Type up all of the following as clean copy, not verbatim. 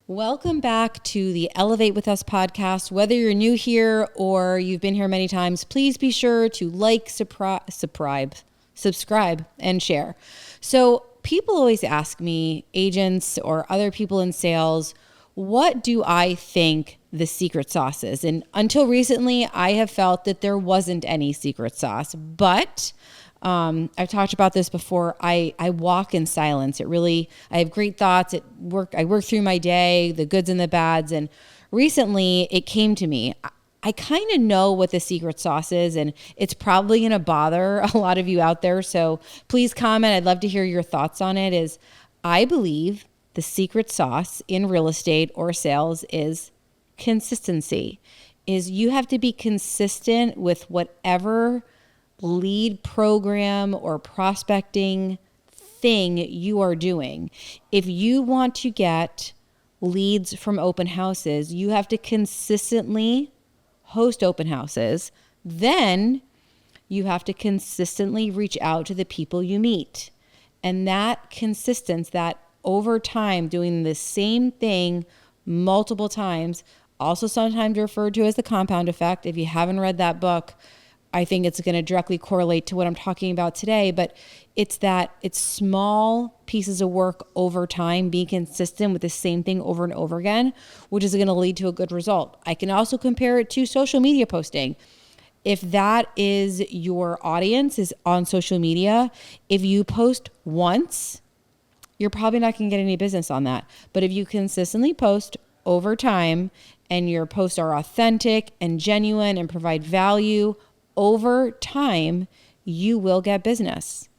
Welcome back to the Elevate With Us podcast. Whether you're new here or you've been here many times, please be sure to like, subscribe, and share. So people always ask me, agents or other people in sales, what do I think the secret sauce is? And until recently, I have felt that there wasn't any secret sauce, but I've talked about this before. I walk in silence. I have great thoughts at work. I work through my day, the goods and the bads. And recently it came to me. I kind of know what the secret sauce is, and it's probably going to bother a lot of you out there. So please comment. I'd love to hear your thoughts on it. I believe the secret sauce in real estate or sales is consistency. You have to be consistent with whatever lead program or prospecting thing you are doing. If you want to get leads from open houses, you have to consistently host open houses. Then you have to consistently reach out to the people you meet. And that consistency, that over time doing the same thing multiple times, also sometimes referred to as the compound effect. If you haven't read that book, I think it's going to directly correlate to what I'm talking about today, but it's small pieces of work over time, being consistent with the same thing over and over again, which is going to lead to a good result. I can also compare it to social media posting. If that is your audience is on social media, if you post once, you're probably not going to get any business on that. But if you consistently post over time and your posts are authentic and genuine and provide value, over time, you will get business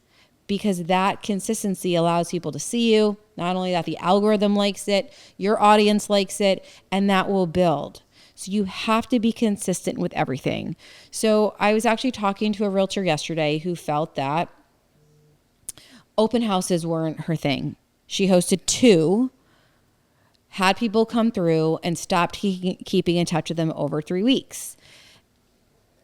because that consistency allows people to see you. Not only that, the algorithm likes it, your audience likes it, and that will build. So you have to be consistent with everything. So I was actually talking to a realtor yesterday who felt that open houses weren't her thing. She hosted 2, had people come through, and stopped keeping in touch with them over 3 weeks.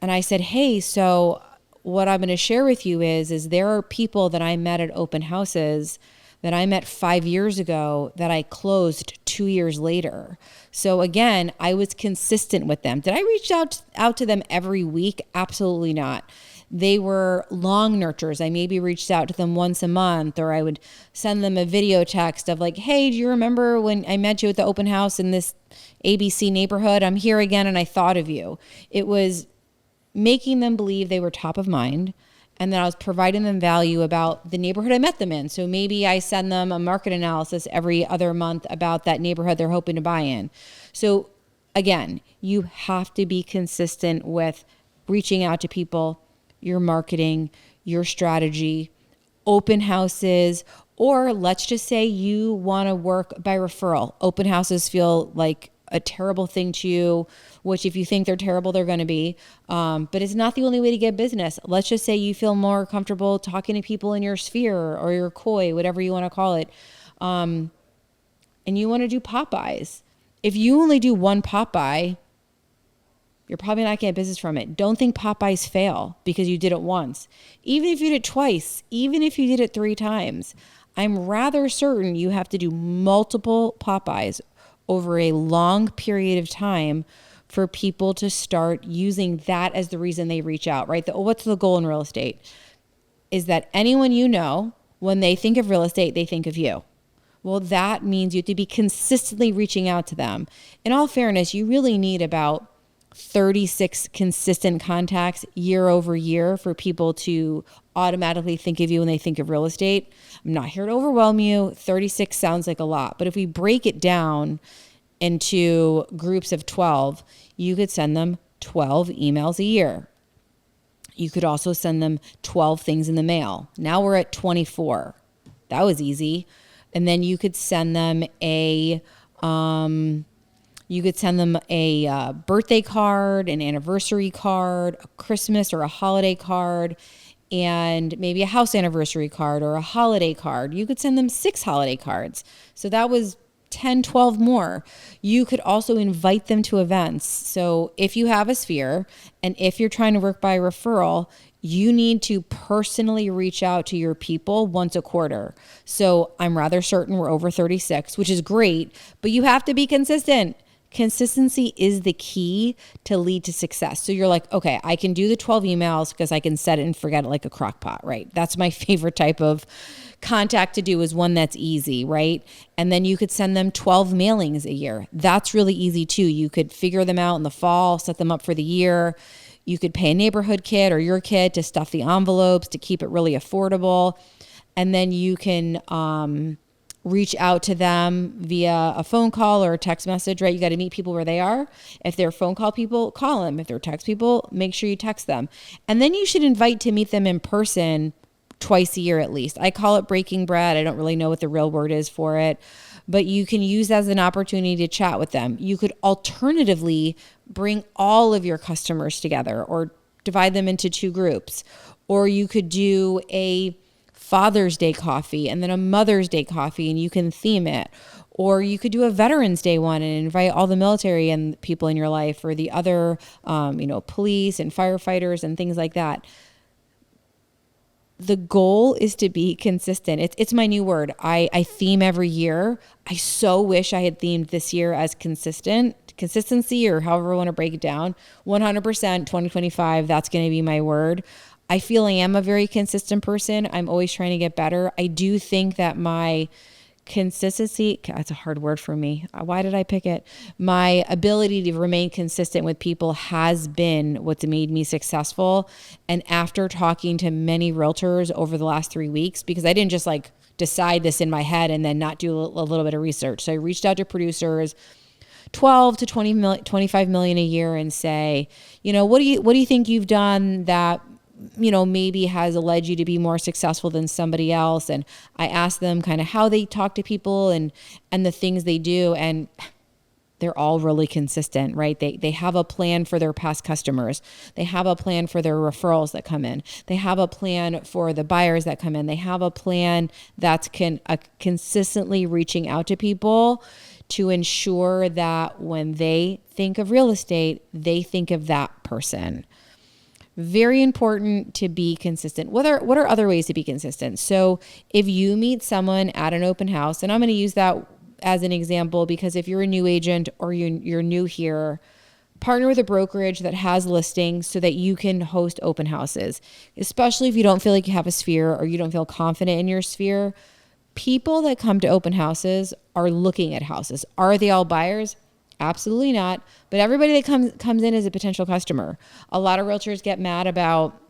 And I said, hey, so what I'm going to share with you is there are people that I met at open houses that I met 5 years ago that I closed 2 years later. So again, I was consistent with them. Did I reach out to them every week? Absolutely not. They were long nurtures. I maybe reached out to them once a month, or I would send them a video text of like, hey, do you remember when I met you at the open house in this ABC neighborhood? I'm here again and I thought of you. It was making them believe they were top of mind, and then I was providing them value about the neighborhood I met them in. So maybe I send them a market analysis every other month about that neighborhood they're hoping to buy in. So again, you have to be consistent with reaching out to people, your marketing, your strategy, open houses, or let's just say you want to work by referral. Open houses feel like a terrible thing to you, which if you think they're terrible, they're going to be. But it's not the only way to get business. Let's just say you feel more comfortable talking to people in your sphere or your koi, whatever you want to call it. And you want to do pop-bys. If you only do one pop-by, you're probably not getting business from it. Don't think pop-bys fail because you did it once. Even if you did it twice, even if you did it 3 times, I'm rather certain you have to do multiple pop-bys over a long period of time for people to start using that as the reason they reach out, right? What's the goal in real estate? Is that anyone you know, when they think of real estate, they think of you. Well, that means you have to be consistently reaching out to them. In all fairness, you really need about 36 consistent contacts year over year for people to automatically think of you when they think of real estate. I'm not here to overwhelm you. 36 sounds like a lot, but if we break it down into groups of 12, you could send them 12 emails a year. You could also send them 12 things in the mail. Now we're at 24. That was easy. And then you could send them a birthday card, an anniversary card, a Christmas or a holiday card, and maybe a house anniversary card or a holiday card. You could send them 6 holiday cards. So that was 10, 12 more. You could also invite them to events. So if you have a sphere and if you're trying to work by referral, you need to personally reach out to your people once a quarter. So I'm rather certain we're over 36, which is great, but you have to be consistent. Consistency is the key to lead to success. So you're like, okay, I can do the 12 emails because I can set it and forget it like a crock pot, right? That's my favorite type of contact to do, is one that's easy, right? And then you could send them 12 mailings a year. That's really easy too. You could figure them out in the fall, set them up for the year. You could pay a neighborhood kid or your kid to stuff the envelopes to keep it really affordable. And then you can reach out to them via a phone call or a text message, right? You got to meet people where they are. If they're phone call people, call them. If they're text people, make sure you text them. And then you should invite to meet them in person twice a year at least. I call it breaking bread. I don't really know what the real word is for it, but you can use as an opportunity to chat with them. You could alternatively bring all of your customers together or divide them into 2 groups. Or you could do a Father's Day coffee and then a Mother's Day coffee, and you can theme it. Or you could do a Veterans Day one and invite all the military and people in your life, or the other, police and firefighters and things like that. The goal is to be consistent. It's my new word. I theme every year. I so wish I had themed this year as consistency, or however I want to break it down. 100% 2025, that's going to be my word. I feel I am a very consistent person. I'm always trying to get better. I do think that my consistency, that's a hard word for me. Why did I pick it? My ability to remain consistent with people has been what's made me successful. And after talking to many realtors over the last 3 weeks, because I didn't just like decide this in my head and then not do a little bit of research. So I reached out to producers, 12 to 25 million a year, and say, what do you think you've done that maybe has led you to be more successful than somebody else? And I asked them kind of how they talk to people and the things they do. And they're all really consistent, right? They have a plan for their past customers. They have a plan for their referrals that come in. They have a plan for the buyers that come in. They have a plan that's consistently reaching out to people to ensure that when they think of real estate, they think of that person. Very important to be consistent. What are other ways to be consistent? So if you meet someone at an open house, and I'm going to use that as an example because if you're a new agent or you're new here, partner with a brokerage that has listings so that you can host open houses, especially if you don't feel like you have a sphere or you don't feel confident in your sphere. People that come to open houses are looking at houses. Are they all buyers? Absolutely not. But everybody that comes in is a potential customer. A lot of realtors get mad about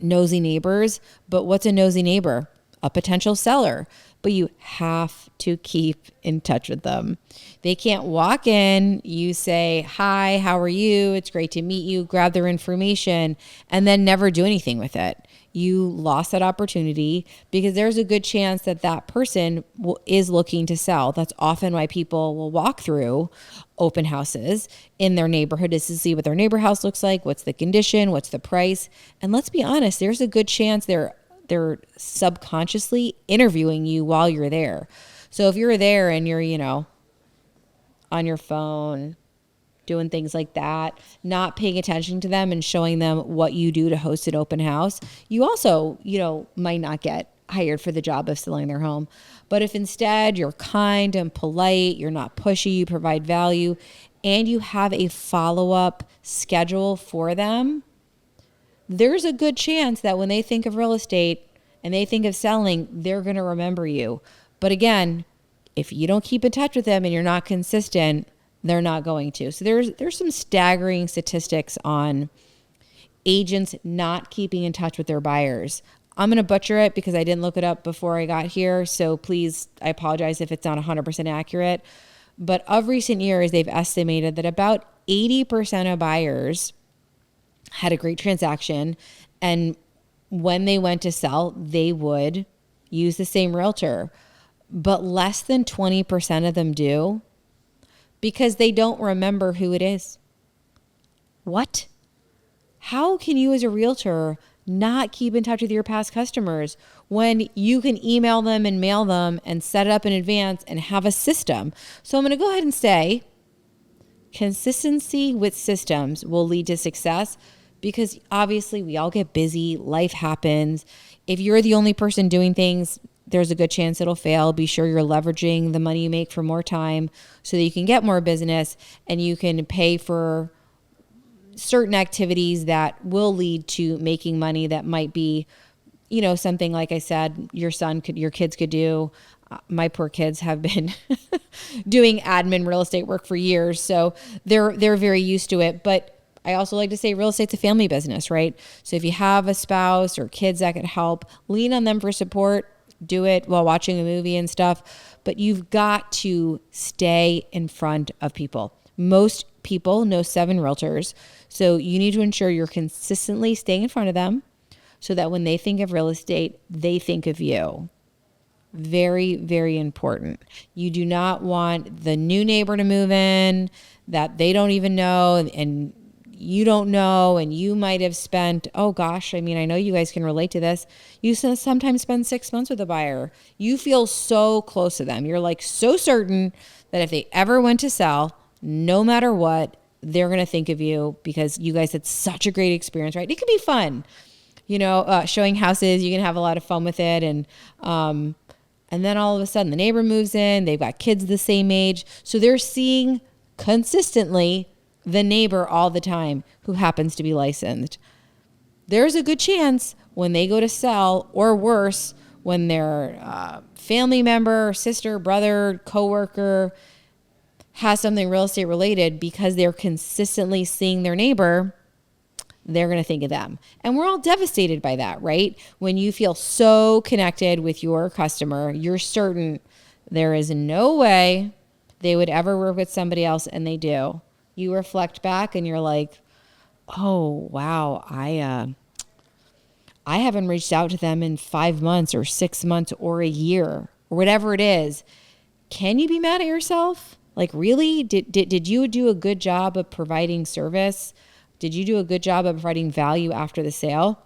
nosy neighbors, but what's a nosy neighbor? A potential seller. But you have to keep in touch with them. They can't walk in, you say, hi, how are you? It's great to meet you, grab their information, and then never do anything with it. You lost that opportunity because there's a good chance that person is looking to sell. That's often why people will walk through open houses in their neighborhood, is to see what their neighbor house looks like, what's the condition, what's the price. And let's be honest, there's a good chance they're subconsciously interviewing you while you're there. So if you're there and you're, on your phone, doing things like that, not paying attention to them and showing them what you do to host an open house, you also, might not get hired for the job of selling their home. But if instead you're kind and polite, you're not pushy, you provide value, and you have a follow-up schedule for them, there's a good chance that when they think of real estate and they think of selling, they're going to remember you. But again, if you don't keep in touch with them and you're not consistent, they're not going to. So there's some staggering statistics on agents not keeping in touch with their buyers. I'm going to butcher it because I didn't look it up before I got here. So please, I apologize if it's not 100% accurate. But of recent years, they've estimated that about 80% of buyers had a great transaction, and when they went to sell, they would use the same realtor, but less than 20% of them do because they don't remember who it is. What? How can you as a realtor not keep in touch with your past customers when you can email them and mail them and set it up in advance and have a system? So I'm going to go ahead and say consistency with systems will lead to success. because obviously we all get busy. Life happens. If you're the only person doing things, there's a good chance it'll fail. Be sure you're leveraging the money you make for more time so that you can get more business and you can pay for certain activities that will lead to making money that might be, you know, something like I said, your kids could do. My poor kids have been doing admin real estate work for years, so they're very used to it. But I also like to say real estate's a family business, right? So if you have a spouse or kids that could help, lean on them for support. Do it while watching a movie and stuff. But you've got to stay in front of people. Most people know 7 realtors, so you need to ensure you're consistently staying in front of them so that when they think of real estate, they think of you. Very, very important. You do not want the new neighbor to move in that they don't even know and you don't know, and you might have spent, oh gosh, I mean, I know you guys can relate to this. You sometimes spend 6 months with a buyer. You feel so close to them. You're like so certain that if they ever went to sell, no matter what, they're going to think of you because you guys had such a great experience, right? It can be fun, you know, showing houses. You can have a lot of fun with it. And then all of a sudden the neighbor moves in, they've got kids the same age. So they're seeing consistently the neighbor all the time who happens to be licensed. There's a good chance when they go to sell, or worse, when their family member, sister, brother, coworker has something real estate related, because they're consistently seeing their neighbor, they're going to think of them. And we're all devastated by that, right? When you feel so connected with your customer, you're certain there is no way they would ever work with somebody else, and they do. You reflect back and you're like, oh, wow, I haven't reached out to them in 5 months or 6 months or a year or whatever it is. Can you be mad at yourself? Like, really? Did you do a good job of providing service? Did you do a good job of providing value after the sale?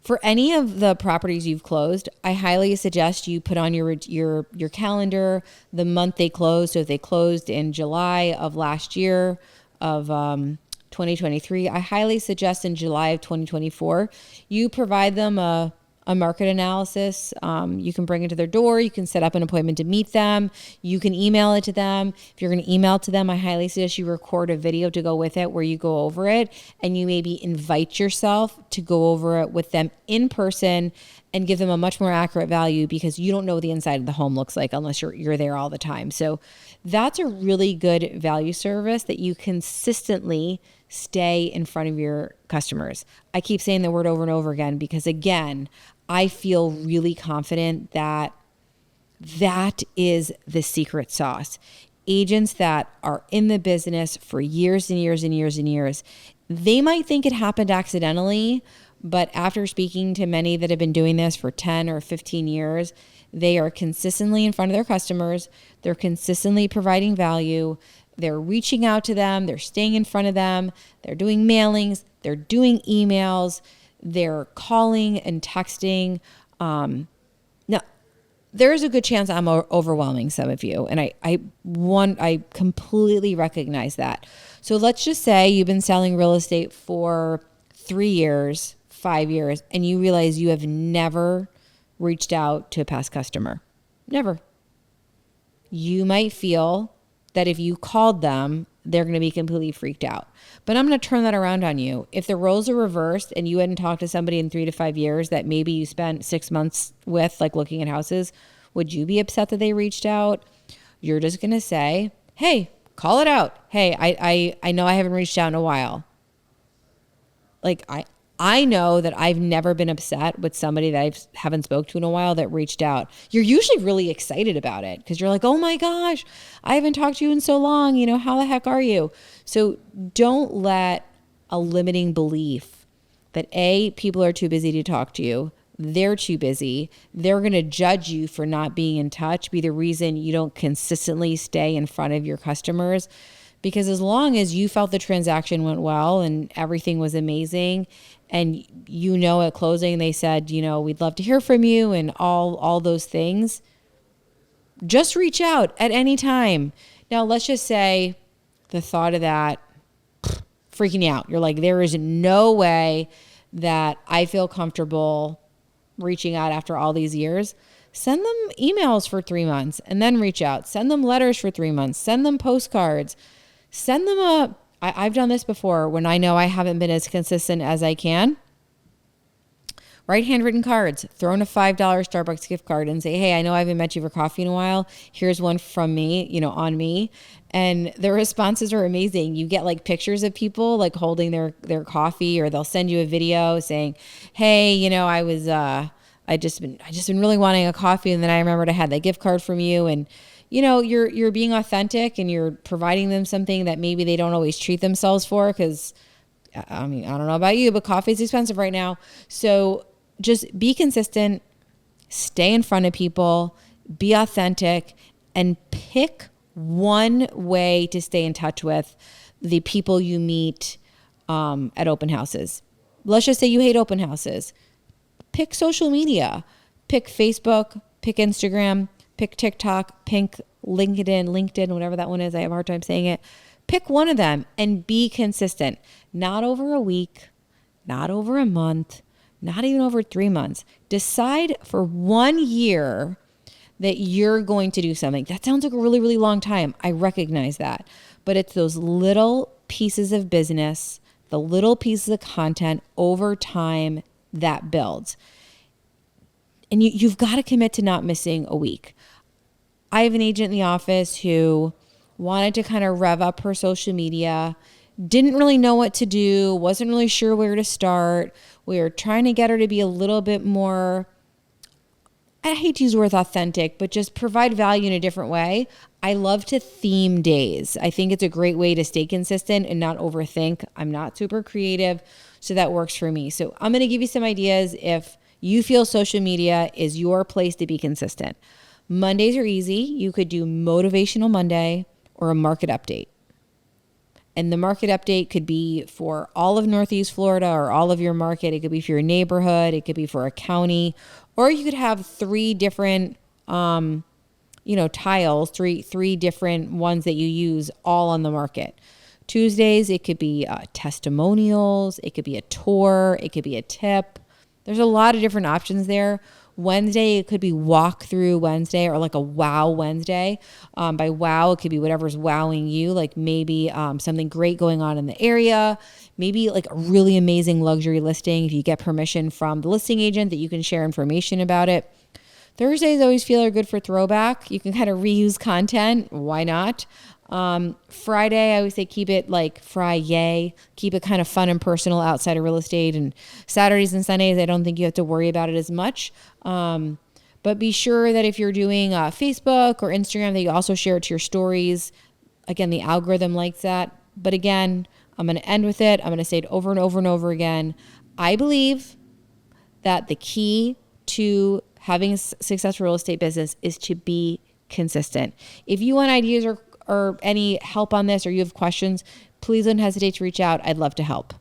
For any of the properties you've closed, I highly suggest you put on your calendar the month they closed. So if they closed in July of last year of 2023, I highly suggest in July of 2024, you provide them a market analysis. You can bring it to their door. You can set up an appointment to meet them. You can email it to them. If you're going to email it to them, I highly suggest you record a video to go with it where you go over it, and you maybe invite yourself to go over it with them in person and give them a much more accurate value, because you don't know what the inside of the home looks like unless you're there all the time. So that's a really good value service that you consistently stay in front of your customers. I keep saying the word over and over again because, again, I feel really confident that that is the secret sauce. Agents that are in the business for years and years and years and years, they might think it happened accidentally, but after speaking to many that have been doing this for 10 or 15 years, they are consistently in front of their customers. They're consistently providing value. They're reaching out to them. They're staying in front of them. They're doing mailings. They're doing emails. They're calling and texting. Now, there's a good chance I'm overwhelming some of you, and I completely recognize that. So let's just say you've been selling real estate for 3 years, 5 years, and you realize you have never reached out to a past customer. Never. You might feel that if you called them, they're going to be completely freaked out. But I'm going to turn that around on you. If the roles are reversed and you hadn't talked to somebody in 3 to 5 years that maybe you spent 6 months with, like looking at houses, would you be upset that they reached out? You're just going to say, hey, call it out. Hey, I know I haven't reached out in a while. Like, I know that I've never been upset with somebody that I haven't spoke to in a while that reached out. You're usually really excited about it because you're like, oh my gosh, I haven't talked to you in so long. You know, how the heck are you? So don't let a limiting belief that people are too busy to talk to you. They're too busy. They're going to judge you for not being in touch be the reason you don't consistently stay in front of your customers. Because as long as you felt the transaction went well and everything was amazing, and you know at closing they said, you know, we'd love to hear from you and all those things, just reach out at any time. Now, let's just say the thought of that freaking out. You're like, there is no way that I feel comfortable reaching out after all these years. Send them emails for 3 months and then reach out. Send them letters for 3 months. Send them postcards. Send them I've done this before when I know I haven't been as consistent as I can. Write handwritten cards, throw in a $5 Starbucks gift card and say, hey, I know I haven't met you for coffee in a while. Here's one from me, on me. And the responses are amazing. You get like pictures of people like holding their coffee, or they'll send you a video saying, hey, I just been really wanting a coffee. And then I remembered I had that gift card from you. And, you're being authentic and you're providing them something that maybe they don't always treat themselves for. Cause I don't know about you, but coffee is expensive right now. So just be consistent, stay in front of people, be authentic, and pick one way to stay in touch with the people you meet at open houses. Let's just say you hate open houses. Pick social media. Pick Facebook, pick Instagram, pick TikTok, pick LinkedIn, whatever that one is. I have a hard time saying it. Pick one of them and be consistent. Not over a week, not over a month, not even over 3 months. Decide for 1 year that you're going to do something. That sounds like a really, really long time. I recognize that. But it's those little pieces of business, the little pieces of content over time that builds. And you've got to commit to not missing a week. I have an agent in the office who wanted to kind of rev up her social media, didn't really know what to do, wasn't really sure where to start. We were trying to get her to be a little bit more, I hate to use the word authentic, but just provide value in a different way. I love to theme days. I think it's a great way to stay consistent and not overthink. I'm not super creative, so that works for me. So I'm going to give you some ideas if you feel social media is your place to be consistent. Mondays are easy. You could do Motivational Monday or a market update. And the market update could be for all of Northeast Florida or all of your market. It could be for your neighborhood. It could be for a county. Or you could have 3 different, tiles, three different ones that you use all on the market. Tuesdays, it could be testimonials. It could be a tour. It could be a tip. There's a lot of different options there. Wednesday, it could be Walkthrough Wednesday or like a Wow Wednesday. By wow, it could be whatever's wowing you, like maybe something great going on in the area, maybe like a really amazing luxury listing if you get permission from the listing agent that you can share information about it. Thursdays always feel are good for throwback. You can kind of reuse content. Why not? Friday, I always say keep it like Friday, keep it kind of fun and personal outside of real estate. And Saturdays and Sundays, I don't think you have to worry about it as much. But be sure that if you're doing Facebook or Instagram, that you also share it to your stories. Again, the algorithm likes that. But again, I'm going to end with it. I'm going to say it over and over and over again. I believe that the key to having a successful real estate business is to be consistent. If you want ideas or any help on this, or you have questions, please don't hesitate to reach out. I'd love to help.